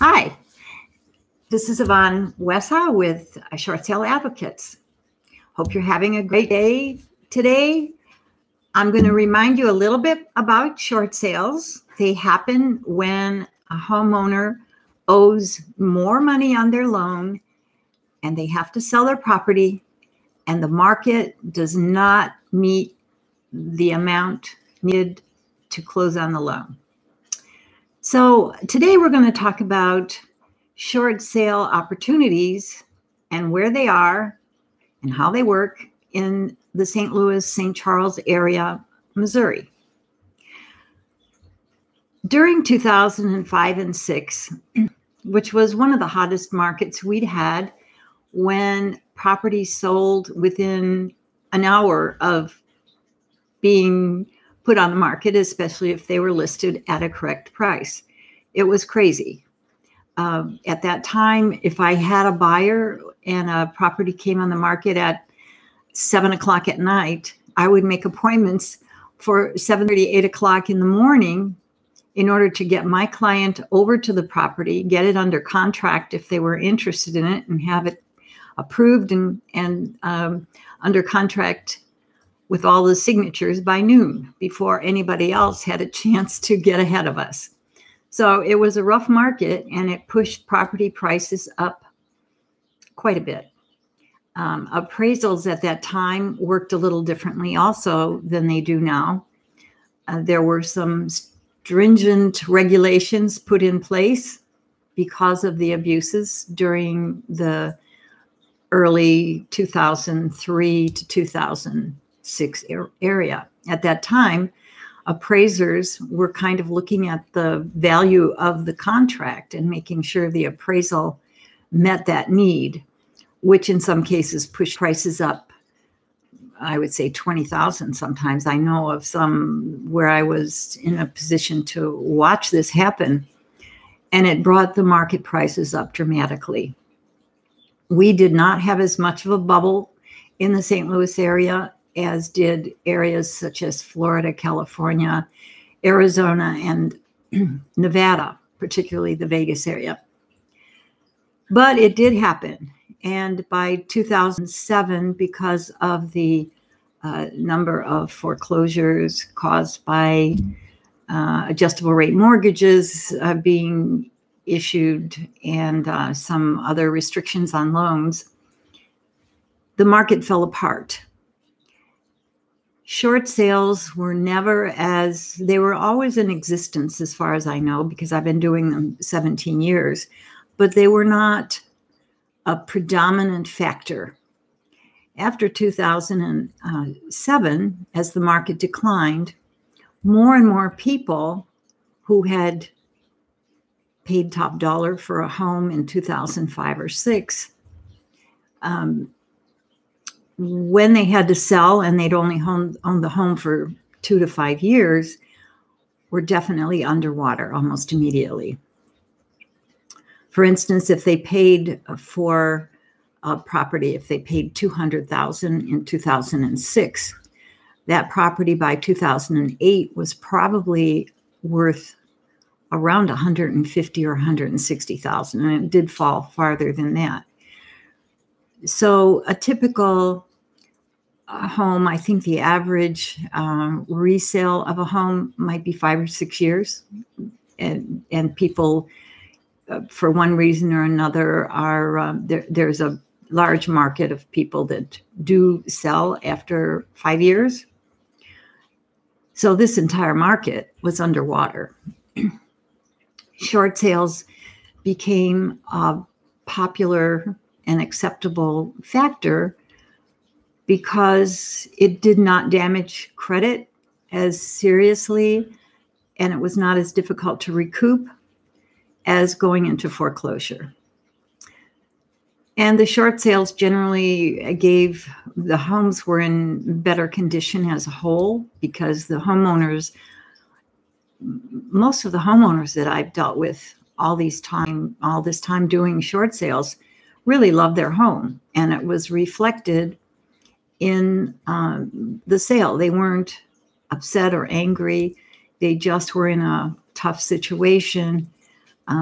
Hi, this is Yvonne Wessa with Short Sale Advocates. Hope you're having a great day today. I'm going to remind you a little bit about short sales. They happen when a homeowner owes more money on their loan and they have to sell their property and the market does not meet the amount needed to close on the loan. So today we're going to talk about short sale opportunities and where they are and how they work in the St. Louis, St. Charles area, Missouri. During 2005 and 6, which was one of the hottest markets we'd had, when properties sold within an hour of being put on the market, especially if they were listed at a correct price. It was crazy. At that time, if I had a buyer and a property came on the market at 7 o'clock at night, I would make appointments for 7:30, 8 o'clock in the morning in order to get my client over to the property, get it under contract if they were interested in it, and have it approved and under contract with all the signatures by noon before anybody else had a chance to get ahead of us. So it was a rough market and it pushed property prices up quite a bit. Appraisals at that time worked a little differently also than they do now. There were some stringent regulations put in place because of the abuses during the early 2003 to 2006 area. At that time, appraisers were kind of looking at the value of the contract and making sure the appraisal met that need, which in some cases pushed prices up, I would say 20,000 sometimes. I know of some where I was in a position to watch this happen, and it brought the market prices up dramatically. We did not have as much of a bubble in the St. Louis area as did areas such as Florida, California, Arizona, and Nevada, particularly the Vegas area. But it did happen. And by 2007, because of the number of foreclosures caused by adjustable rate mortgages being issued and some other restrictions on loans, the market fell apart. Short sales were they were always in existence as far as I know, because I've been doing them 17 years, but they were not a predominant factor. After 2007, as the market declined, more and more people who had paid top dollar for a home in 2005 or 6, when they had to sell and they'd only owned the home for 2 to 5 years, were definitely underwater almost immediately. For instance, if they paid for a property, if they paid $200,000 in 2006, that property by 2008 was probably worth around $150,000 or $160,000, and it did fall farther than that. So a typical home, I think the average resale of a home might be 5 or 6 years. And people, for one reason or another, are there's a large market of people that do sell after 5 years. So this entire market was underwater. Short sales became a popular an acceptable factor because it did not damage credit as seriously, and it was not as difficult to recoup as going into foreclosure. And the short sales generally gave the homes were in better condition as a whole, because the homeowners, most of the homeowners that I've dealt with all this time doing short sales, really loved their home, and it was reflected in the sale. They weren't upset or angry. They just were in a tough situation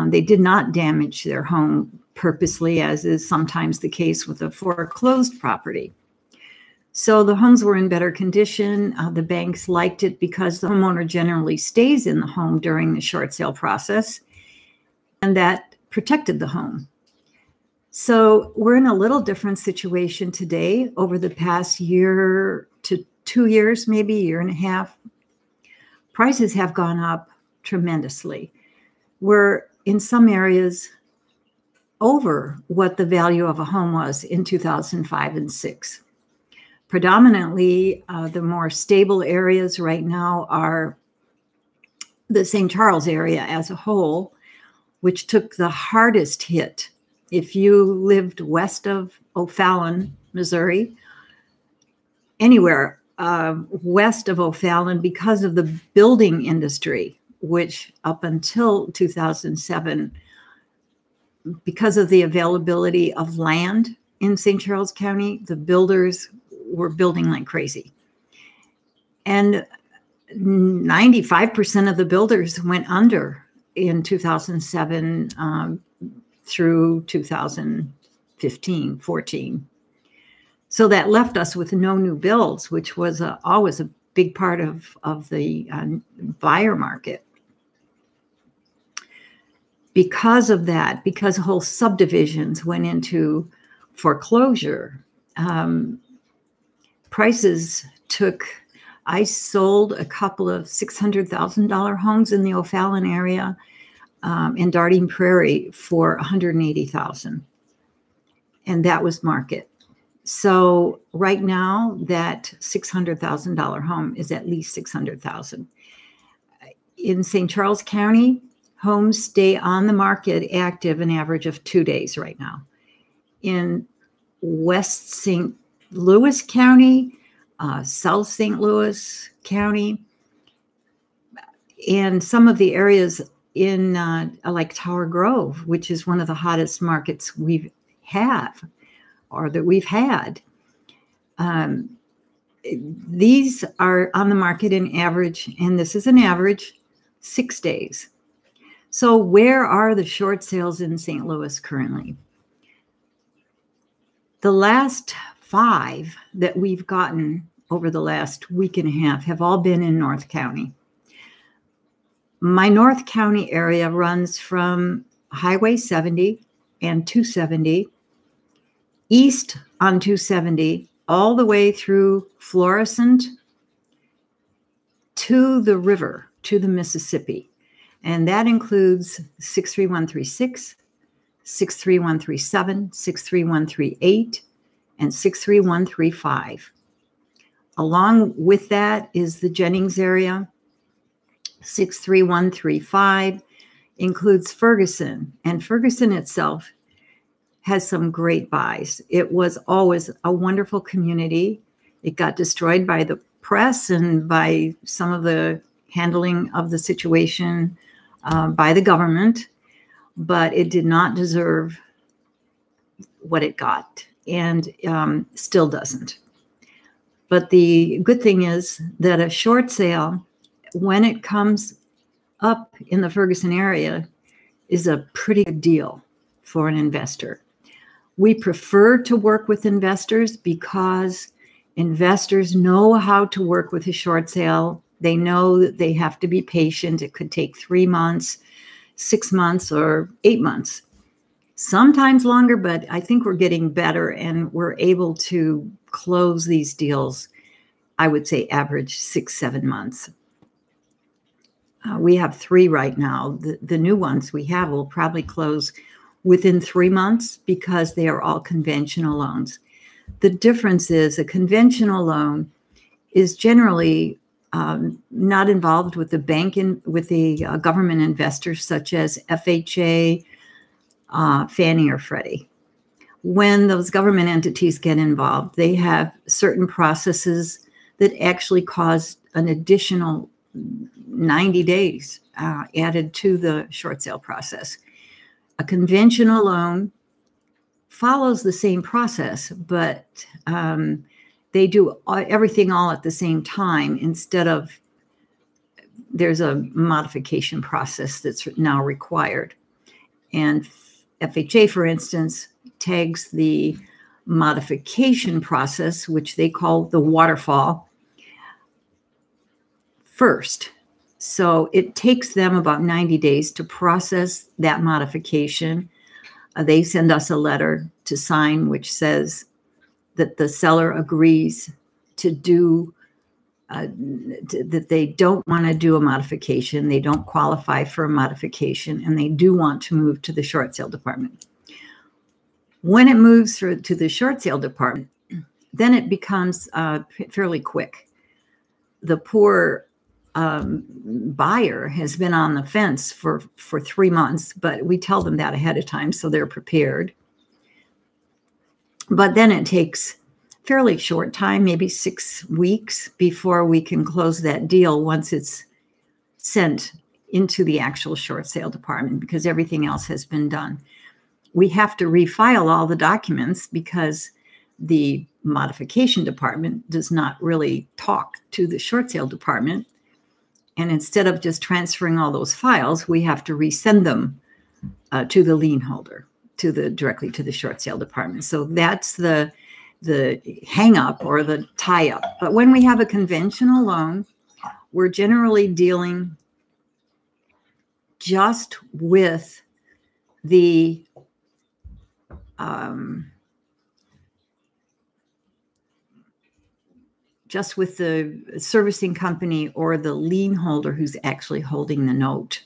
They did not damage their home purposely, as is sometimes the case with a foreclosed property. So the homes were in better condition. The banks liked it because the homeowner generally stays in the home during the short sale process, and that protected the home. So we're in a little different situation today. Over the past year to 2 years, maybe a year and a half, prices have gone up tremendously. We're in some areas over what the value of a home was in 2005 and 6. Predominantly, the more stable areas right now are the St. Charles area as a whole, which took the hardest hit. If you lived west of O'Fallon, Missouri, anywhere west of O'Fallon, because of the building industry, which up until 2007, because of the availability of land in St. Charles County, the builders were building like crazy. And 95% of the builders went under in 2007 through 2015, 14. So that left us with no new builds, which was always a big part of the buyer market. Because of that, because whole subdivisions went into foreclosure, prices took, I sold a couple of $600,000 homes in the O'Fallon area in Dardine Prairie for $180,000. And that was market. So right now that $600,000 home is at least $600,000. In St. Charles County, homes stay on the market active an average of 2 days right now. In West St. Louis County, South St. Louis County, and some of the areas in like Tower Grove, which is one of the hottest markets we've had. These are on the market in average, and this is an average, 6 days. So where are the short sales in St. Louis currently? The last 5 that we've gotten over the last week and a half have all been in North County. My North County area runs from Highway 70 and 270, east on 270, all the way through Florissant to the river, to the Mississippi. And that includes 63136, 63137, 63138, and 63135. Along with that is the Jennings area. 63135 includes Ferguson, and Ferguson itself has some great buys. It was always a wonderful community. It got destroyed by the press and by some of the handling of the situation by the government, but it did not deserve what it got, and still doesn't. But the good thing is that a short sale, when it comes up in the Ferguson area, is a pretty good deal for an investor. We prefer to work with investors because investors know how to work with a short sale. They know that they have to be patient. It could take 3 months, 6 months, or 8 months. Sometimes longer, but I think we're getting better and we're able to close these deals, I would say average 6-7 months. We have 3 right now. The new ones we have will probably close within 3 months because they are all conventional loans. The difference is a conventional loan is generally not involved with the bank with the government investors such as FHA, Fannie or Freddie. When those government entities get involved, they have certain processes that actually cause an additional 90 days added to the short sale process. A conventional loan follows the same process, but they do everything all at the same time instead of there's a modification process that's now required. And FHA, for instance, tags the modification process, which they call the waterfall, first. So it takes them about 90 days to process that modification. They send us a letter to sign, which says that the seller agrees to do, that they don't want to do a modification. They don't qualify for a modification, and they do want to move to the short sale department. When it moves to the short sale department, then it becomes fairly quick. The poor buyer has been on the fence for 3 months, but we tell them that ahead of time so they're prepared. But then it takes fairly short time, maybe 6 weeks, before we can close that deal once it's sent into the actual short sale department, because everything else has been done. We have to refile all the documents because the modification department does not really talk to the short sale department. And instead of just transferring all those files, we have to resend them to the lien holder, directly to the short sale department. So that's the hang up or the tie up. But when we have a conventional loan, we're generally dealing just with the servicing company or the lien holder who's actually holding the note.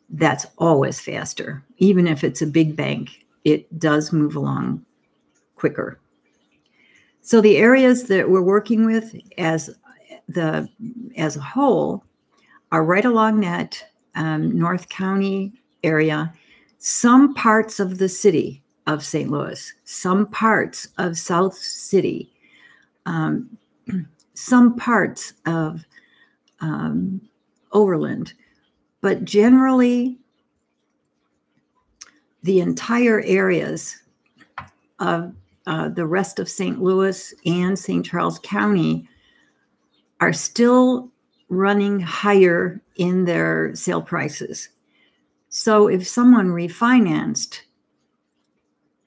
That's always faster. Even if it's a big bank, it does move along quicker. So the areas that we're working with as a whole are right along that North County area, some parts of the city of St. Louis, some parts of South City, some parts of Overland, but generally the entire areas of the rest of St. Louis and St. Charles County are still running higher in their sale prices. So if someone refinanced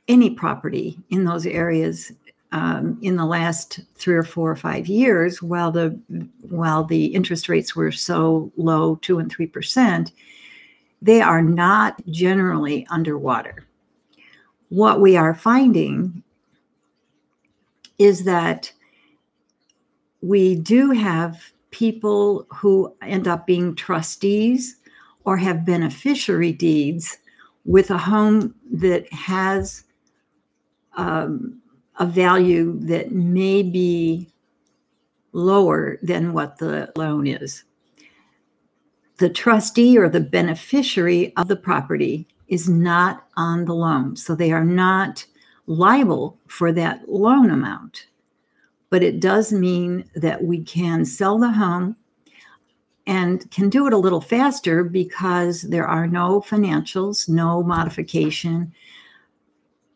any property in those areas in the last 3 or 4 or 5 years, while the interest rates were so low, 2% and 3%, they are not generally underwater. What we are finding is that we do have people who end up being trustees or have beneficiary deeds with a home that has a value that may be lower than what the loan is. The trustee or the beneficiary of the property is not on the loan, so they are not liable for that loan amount. But it does mean that we can sell the home and can do it a little faster because there are no financials, no modification.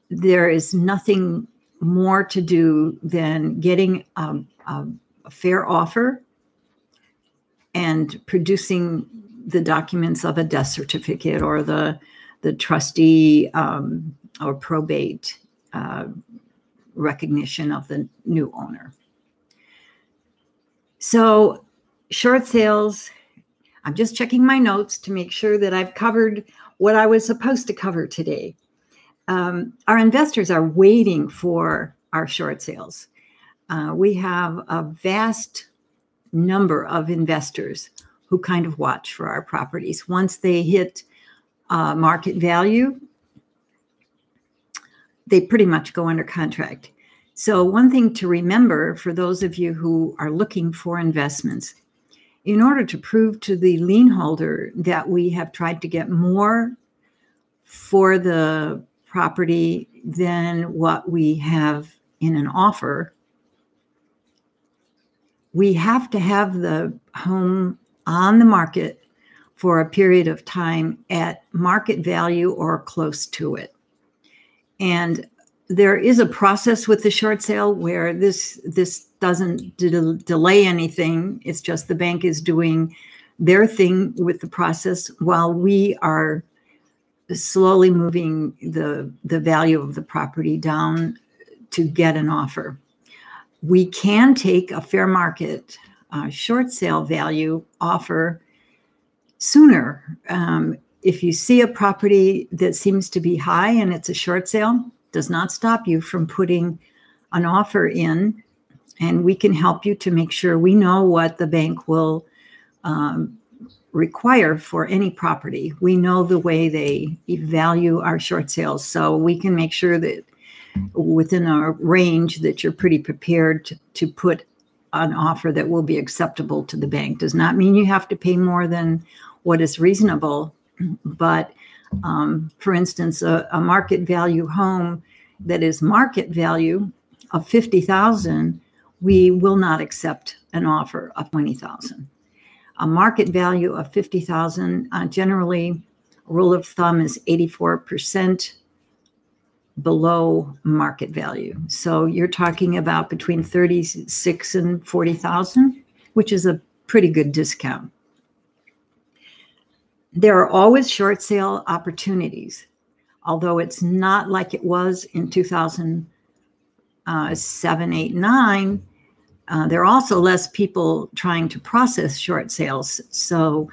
There is nothing more to do than getting a fair offer and producing the documents of a death certificate or the trustee or probate recognition of the new owner. So short sales, I'm just checking my notes to make sure that I've covered what I was supposed to cover today. Our investors are waiting for our short sales. We have a vast number of investors who kind of watch for our properties. Once they hit market value, they pretty much go under contract. So one thing to remember for those of you who are looking for investments, in order to prove to the lien holder that we have tried to get more for the property than what we have in an offer, we have to have the home on the market for a period of time at market value or close to it. And there is a process with the short sale where this doesn't delay anything. It's just the bank is doing their thing with the process while we are slowly moving the value of the property down to get an offer. We can take a fair market short sale value offer sooner. If you see a property that seems to be high and it's a short sale, does not stop you from putting an offer in, and we can help you to make sure we know what the bank will require for any property. We know the way they value our short sales, so we can make sure that within a range that you're pretty prepared to put an offer that will be acceptable to the bank. Does not mean you have to pay more than what is reasonable, but for instance, a market value home that is market value of $50,000, we will not accept an offer of $20,000. A market value of $50,000, generally, rule of thumb is 84% below market value. So you're talking about between $36,000 and $40,000, which is a pretty good discount. There are always short sale opportunities, although it's not like it was in 2007, 8, 9. There are also less people trying to process short sales. So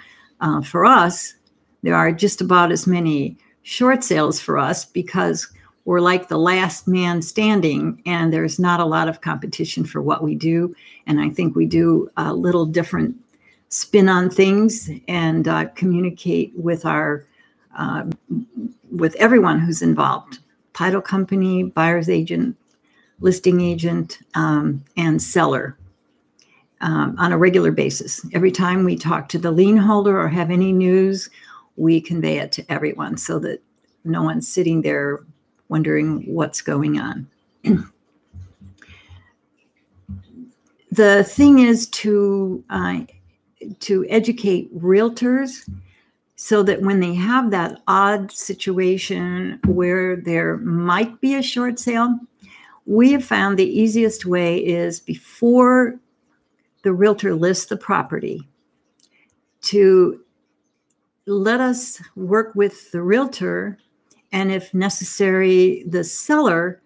for us, there are just about as many short sales for us because we're like the last man standing, and there's not a lot of competition for what we do. And I think we do a little different spin on things and communicate with with everyone who's involved: title company, buyer's agent, listing agent, and seller on a regular basis. Every time we talk to the lien holder or have any news, we convey it to everyone so that no one's sitting there wondering what's going on. The thing is to educate realtors so that when they have that odd situation where there might be a short sale, we have found the easiest way is before the realtor lists the property to let us work with the realtor and, if necessary, the seller,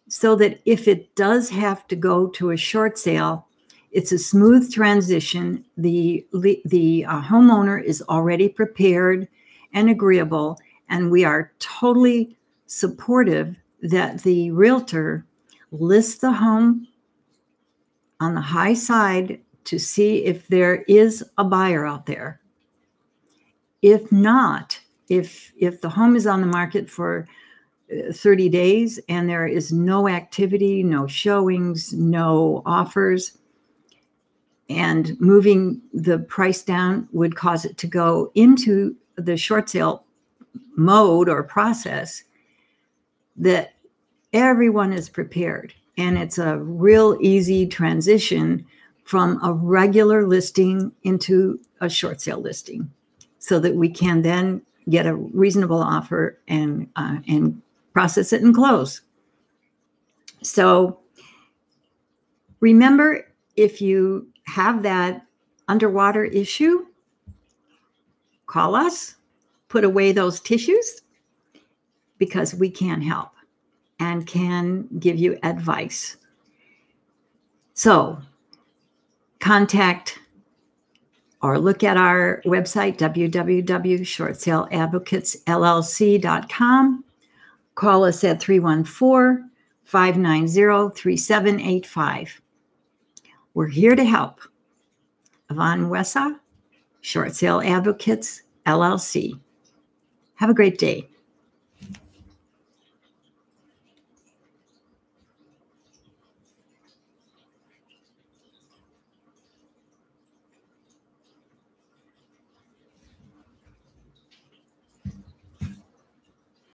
so that if it does have to go to a short sale, it's a smooth transition. The homeowner is already prepared and agreeable, and we are totally supportive that the realtor lists the home on the high side to see if there is a buyer out there. If not, if the home is on the market for 30 days and there is no activity, no showings, no offers, and moving the price down would cause it to go into the short sale mode or process, that everyone is prepared. And it's a real easy transition from a regular listing into a short sale listing, so that we can then get a reasonable offer and process it and close. So remember, if you have that underwater issue, call us, put away those tissues, because we can help and can give you advice. So contact or look at our website, www.shortsaleadvocatesllc.com. Call us at 314-590-3785. We're here to help. Yvonne Wessa, Short Sale Advocates, LLC. Have a great day.